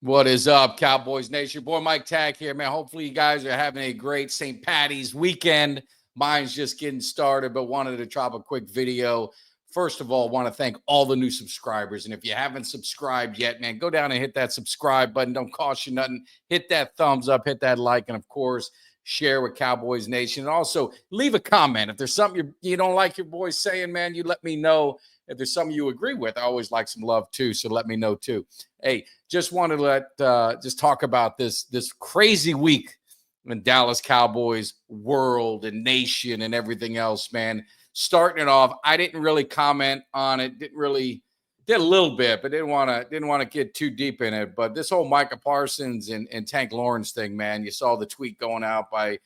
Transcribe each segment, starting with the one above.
What is up, Cowboys Nation? Boy, Mike Tag here, man. Hopefully you guys are having a great St. Patty's weekend. Mine's just getting started, but wanted to drop a quick video. First of all, want to thank all the new subscribers. And if you haven't subscribed yet, man, go down and hit that subscribe button. Don't cost you nothing. Hit that thumbs up, hit that like, and of course, share with Cowboys Nation. And also leave a comment. If there's something you don't like your boys saying, man, you let me know. If there's something you agree with, I always like some love too. So let me know too. Hey, just wanted to just talk about this crazy week in Dallas Cowboys world and nation and everything else, man. Starting it off, I didn't really comment on it. Did a little bit, but didn't want to get too deep in it. But this whole Micah Parsons and Tank Lawrence thing, man, you saw the tweet going out by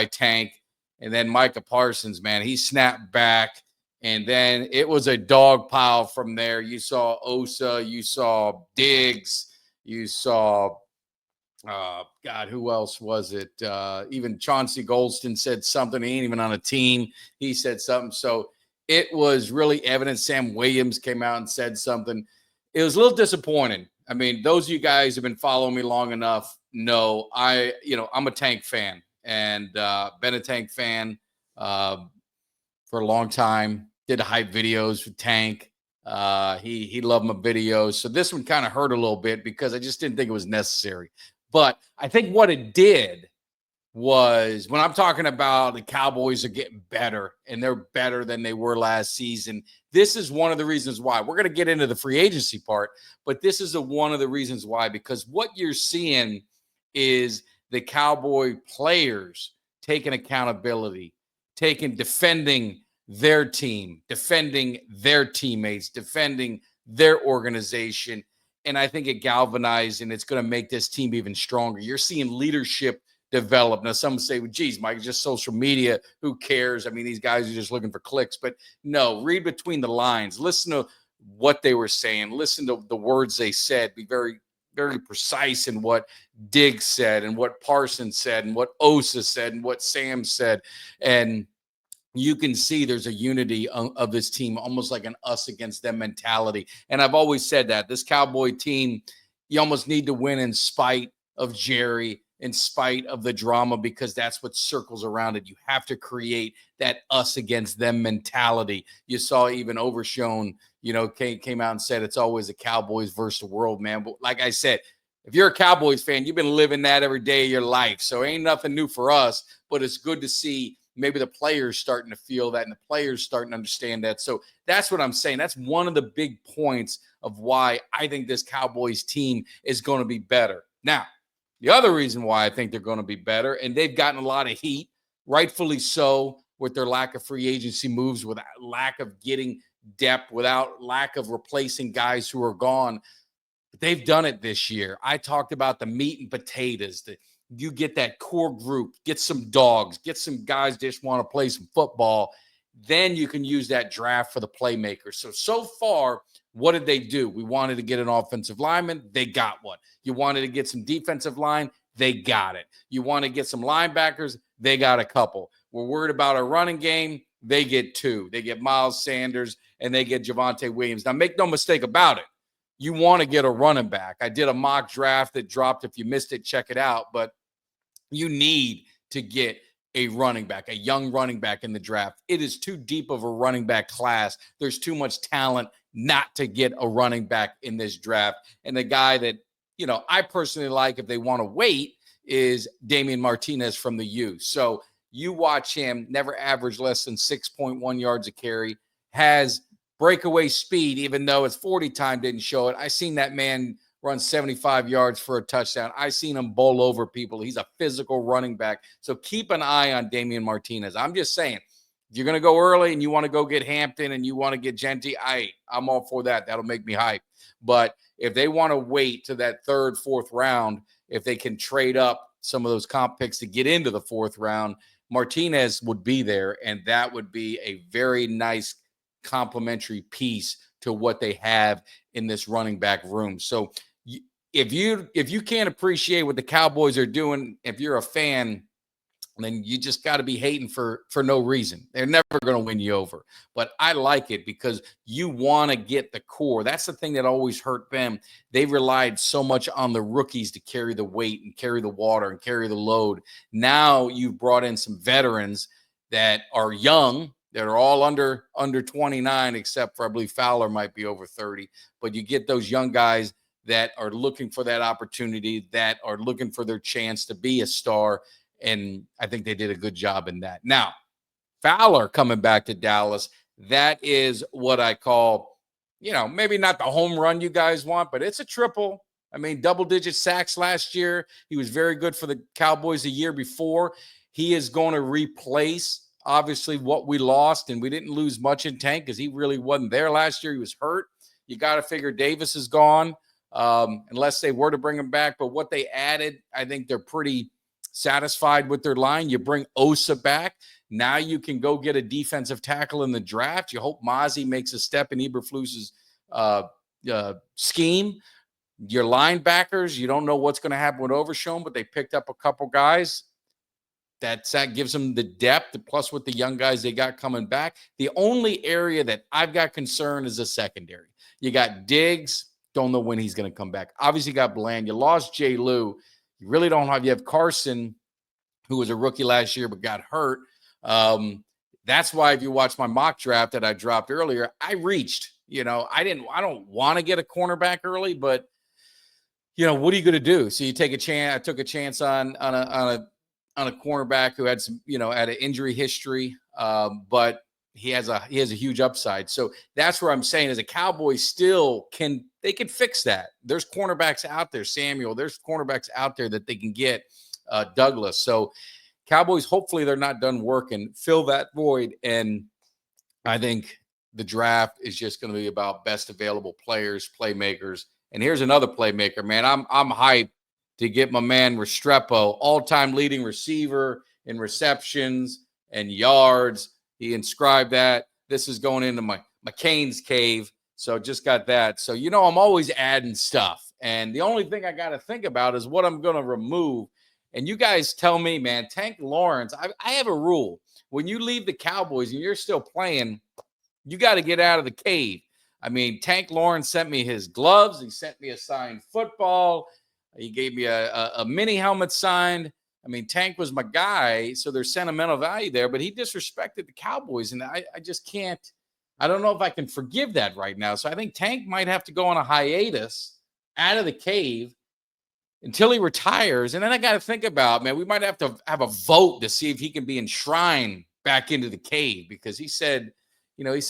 Tank, and then Micah Parsons, man, he snapped back. And then it was a dog pile from there. You saw Osa, you saw Diggs, you saw, God, who else was it? Even Chauncey Golston said something. He ain't even on a team. He said something. So it was really evident. Sam Williams came out and said something. It was a little disappointing. I mean, those of you guys who have been following me long enough know I'm a Tank fan and been a Tank fan for a long time. Did hype videos with Tank. He loved my videos. So this one kind of hurt a little bit because I just didn't think it was necessary. But I think what it did was, when I'm talking about the Cowboys are getting better and they're better than they were last season, this is one of the reasons why. We're going to get into the free agency part, but this is one of the reasons why, because what you're seeing is the Cowboy players taking accountability, defending their team, defending their teammates, defending their organization. And I think it galvanized, and it's going to make this team even stronger. You're seeing leadership develop. Now, some say, well, geez, Mike, it's just social media. Who cares? I mean, these guys are just looking for clicks. But no, read between the lines. Listen to what they were saying. Listen to the words they said. Be very, very precise in what Diggs said and what Parsons said and what Osa said and what Sam said. And you can see there's a unity of this team, almost like an us against them mentality. And I've always said that this Cowboy team, you almost need to win in spite of Jerry, in spite of the drama, because that's what circles around it. You have to create that us against them mentality. You saw even Overshone, came out and said it's always the Cowboys versus the world, man. But like I said, if you're a Cowboys fan, you've been living that every day of your life. So ain't nothing new for us, but it's good to see maybe the players starting to feel that and the players starting to understand that. So that's what I'm saying. That's one of the big points of why I think this Cowboys team is going to be better. Now, the other reason why I think they're going to be better, and they've gotten a lot of heat, rightfully so, with their lack of free agency moves, with lack of getting depth, without lack of replacing guys who are gone. But they've done it this year. I talked about the meat and potatoes, you get that core group, get some dogs, get some guys that just want to play some football. Then you can use that draft for the playmakers. So far, what did they do? We wanted to get an offensive lineman. They got one. You wanted to get some defensive line. They got it. You want to get some linebackers. They got a couple. We're worried about a running game. They get two. They get Miles Sanders and they get Javonte Williams. Now, make no mistake about it. You want to get a running back. I did a mock draft that dropped. If you missed it, check it out. But you need to get a running back, a young running back in the draft. It is too deep of a running back class. There's too much talent not to get a running back in this draft. And the guy that, I personally like, if they want to wait, is Damian Martinez from the U. So you watch him, never averaged less than 6.1 yards a carry, has breakaway speed, even though his 40 time didn't show it. I seen that man run 75 yards for a touchdown. I seen him bowl over people. He's a physical running back. So keep an eye on Damian Martinez. I'm just saying, if you're going to go early and you want to go get Hampton and you want to get Genty, I'm all for that. That'll make me hype. But if they want to wait to that third, fourth round, if they can trade up some of those comp picks to get into the fourth round, Martinez would be there, and that would be a very nice complementary piece to what they have in this running back room. So if you can't appreciate what the Cowboys are doing, if you're a fan, then you just got to be hating for no reason. They're never going to win you over. But I like it because you want to get the core. That's the thing that always hurt them. They relied so much on the rookies to carry the weight and carry the water and carry the load. Now you've brought in some veterans that are young, that are all under 29, except for I believe Fowler might be over 30. But you get those young guys that are looking for that opportunity, that are looking for their chance to be a star. And I think they did a good job in that. Now, Fowler coming back to Dallas, that is what I call, maybe not the home run you guys want, but it's a triple. I mean, double-digit sacks last year. He was very good for the Cowboys the year before. He is going to replace, obviously, what we lost, and we didn't lose much in Tank because he really wasn't there last year. He was hurt. You got to figure Davis is gone, unless they were to bring him back. But what they added, I think they're pretty satisfied with their line. You bring Osa back. Now you can go get a defensive tackle in the draft. You hope Mozzie makes a step in Eberflus's scheme. Your linebackers, you don't know what's going to happen with Overshown, but they picked up a couple guys. That gives them the depth, plus with the young guys they got coming back. The only area that I've got concern is the secondary. You got Diggs. Don't know when he's going to come back. Obviously, you got Bland. You lost Jay Lou. You really don't have. You have Carson, who was a rookie last year but got hurt. That's why if you watch my mock draft that I dropped earlier, I reached. I don't want to get a cornerback early, but what are you going to do? So you take a chance. I took a chance on a cornerback who had some, had an injury history, but he has a huge upside. So that's where I'm saying is the Cowboys still can fix that. There's cornerbacks out there, Samuel. There's cornerbacks out there that they can get, Douglas. So Cowboys, hopefully they're not done working, fill that void. And I think the draft is just going to be about best available players, playmakers. And here's another playmaker, man. I'm hyped to get my man Restrepo, all-time leading receiver in receptions and yards. He inscribed that. This is going into my McCain's cave. So just got that. So, I'm always adding stuff. And the only thing I got to think about is what I'm going to remove. And you guys tell me, man, Tank Lawrence, I have a rule. When you leave the Cowboys and you're still playing, you got to get out of the cave. I mean, Tank Lawrence sent me his gloves. He sent me a signed football. He gave me a mini helmet signed. I mean, Tank was my guy, so there's sentimental value there, but he disrespected the Cowboys, and I just can't. I don't know if I can forgive that right now. So I think Tank might have to go on a hiatus out of the cave until he retires. And then I got to think about, man, we might have to have a vote to see if he can be enshrined back into the cave, because he said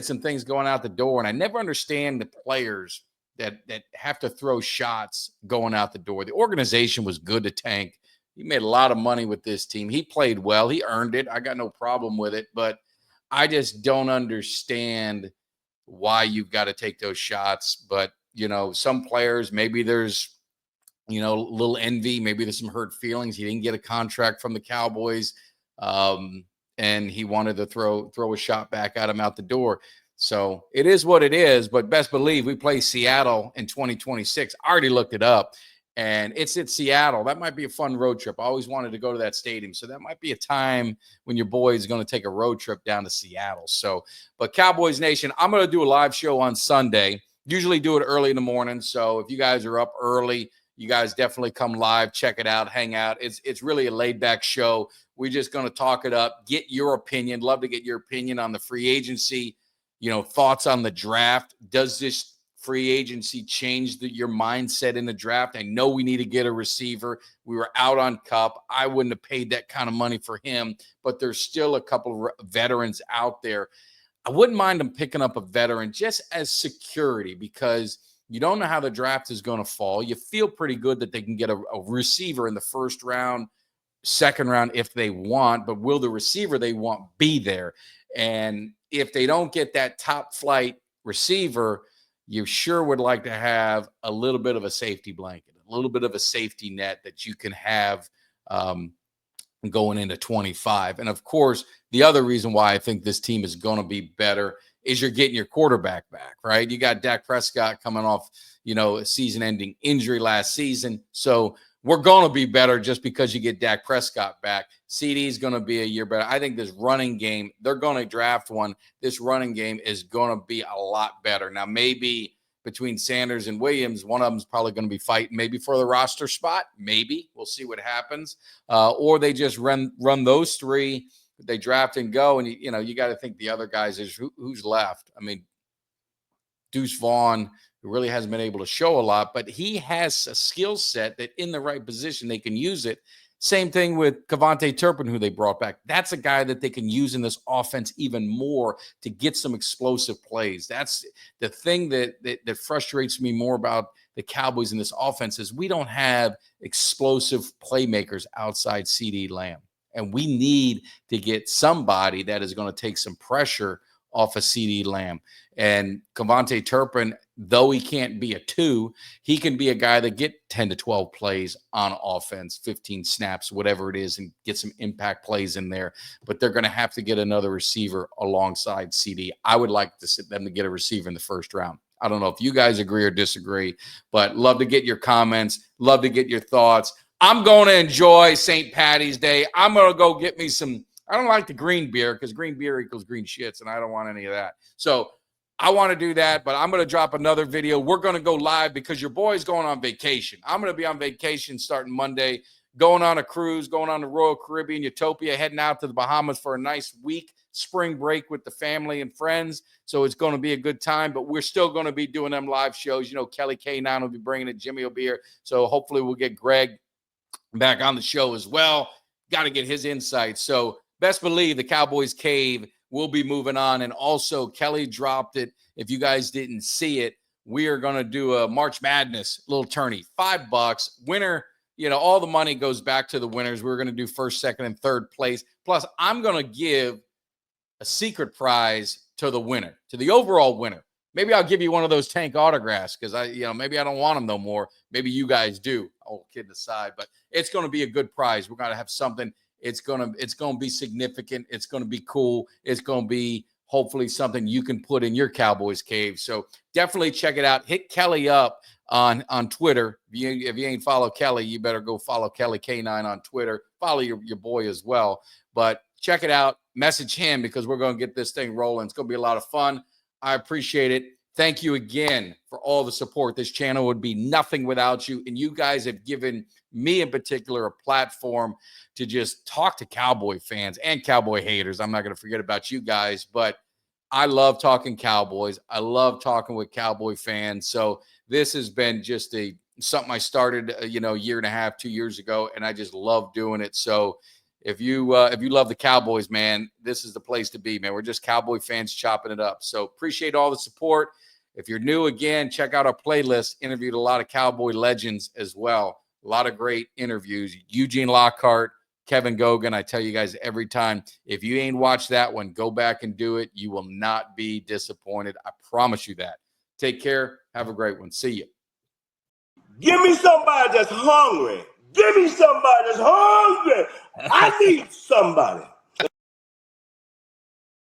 some things going out the door, and I never understand the players that have to throw shots going out the door. The organization was good to Tank. He made a lot of money with this team. He played well. He earned it. I got no problem with it, but I just don't understand why you've got to take those shots. But, some players, maybe there's, a little envy. Maybe there's some hurt feelings. He didn't get a contract from the Cowboys, and he wanted to throw a shot back at him out the door. So it is what it is, but best believe we play Seattle in 2026. I already looked it up, and it's at Seattle. That might be a fun road trip. I always wanted to go to that stadium. So that might be a time when your boy is going to take a road trip down to Seattle. So, but Cowboys Nation, I'm going to do a live show on Sunday. Usually do it early in the morning. So if you guys are up early, you guys definitely come live, check it out, hang out. It's really a laid-back show. We're just going to talk it up, get your opinion. Love to get your opinion on the free agency. Thoughts on the draft. Does this free agency change your mindset in the draft? I know we need to get a receiver. We were out on Kupp. I wouldn't have paid that kind of money for him, but there's still a couple of veterans out there. I wouldn't mind them picking up a veteran just as security, because you don't know how the draft is going to fall. You feel pretty good that they can get a receiver in the first round, second round if they want, but will the receiver they want be there? And if they don't get that top flight receiver, you sure would like to have a little bit of a safety blanket, a little bit of a safety net that you can have going into 25. And of course, the other reason why I think this team is going to be better is you're getting your quarterback back, right? You got Dak Prescott coming off, a season-ending injury last season. So we're going to be better just because you get Dak Prescott back. CD is going to be a year better. I think this running game, they're going to draft one. This running game is going to be a lot better. Now, maybe between Sanders and Williams, one of them is probably going to be fighting maybe for the roster spot. Maybe. We'll see what happens. Or they just run those three. They draft and go. And, you got to think the other guys is who's left. I mean, Deuce Vaughn, who really hasn't been able to show a lot, but he has a skill set that in the right position, they can use it. Same thing with Kevontae Turpin, who they brought back. That's a guy that they can use in this offense even more to get some explosive plays. That's the thing that frustrates me more about the Cowboys in this offense is we don't have explosive playmakers outside CD Lamb. And we need to get somebody that is going to take some pressure off of CD Lamb. And Kevontae Turpin, though he can't be a 2, he can be a guy that get 10 to 12 plays on offense, 15 snaps, whatever it is, and get some impact plays in there. But they're going to have to get another receiver alongside CD. I would like them to get a receiver in the first round. I don't know if you guys agree or disagree, but love to get your comments. Love to get your thoughts. I'm going to enjoy St. Patty's Day. I'm going to go get me some. I don't like the green beer because green beer equals green shits, and I don't want any of that. So I want to do that, but I'm going to drop another video. We're going to go live because your boy's going on vacation. I'm going to be on vacation starting Monday, going on a cruise, going on the Royal Caribbean, Utopia, heading out to the Bahamas for a nice week, spring break with the family and friends. So it's going to be a good time, but we're still going to be doing them live shows. Kelly K9 will be bringing it. Jimmy will be here. So hopefully we'll get Greg back on the show as well. Got to get his insights. So best believe the Cowboys Cave will be moving on. And also, Kelly dropped it. If you guys didn't see it, we are going to do a March Madness little tourney. $5. Winner, all the money goes back to the winners. We're going to do first, second, and third place. Plus, I'm going to give a secret prize to the winner, to the overall winner. Maybe I'll give you one of those Tank autographs because maybe I don't want them no more. Maybe you guys do. Oh, kidding aside, but it's going to be a good prize. We're going to have something. It's going to be significant. It's going to be cool. It's going to be hopefully something you can put in your Cowboys cave. So definitely check it out. Hit Kelly up on Twitter. If you ain't follow Kelly, you better go follow Kelly K9 on Twitter. Follow your boy as well. But check it out. Message him because we're going to get this thing rolling. It's going to be a lot of fun. I appreciate it. Thank you again for all the support. This channel would be nothing without you. And you guys have given me in particular a platform to just talk to Cowboy fans and Cowboy haters. I'm not going to forget about you guys, but I love talking Cowboys. I love talking with Cowboy fans. So this has been just something I started, a year and a half, 2 years ago, and I just love doing it. So if you love the Cowboys, man, this is the place to be, man. We're just Cowboy fans chopping it up. So appreciate all the support. If you're new, again, check out our playlist. Interviewed a lot of Cowboy legends as well. A lot of great interviews. Eugene Lockhart, Kevin Gogan. I tell you guys every time, if you ain't watched that one, go back and do it. You will not be disappointed. I promise you that. Take care. Have a great one. See you. Give me somebody that's hungry. Give me somebody that's hungry. I need somebody.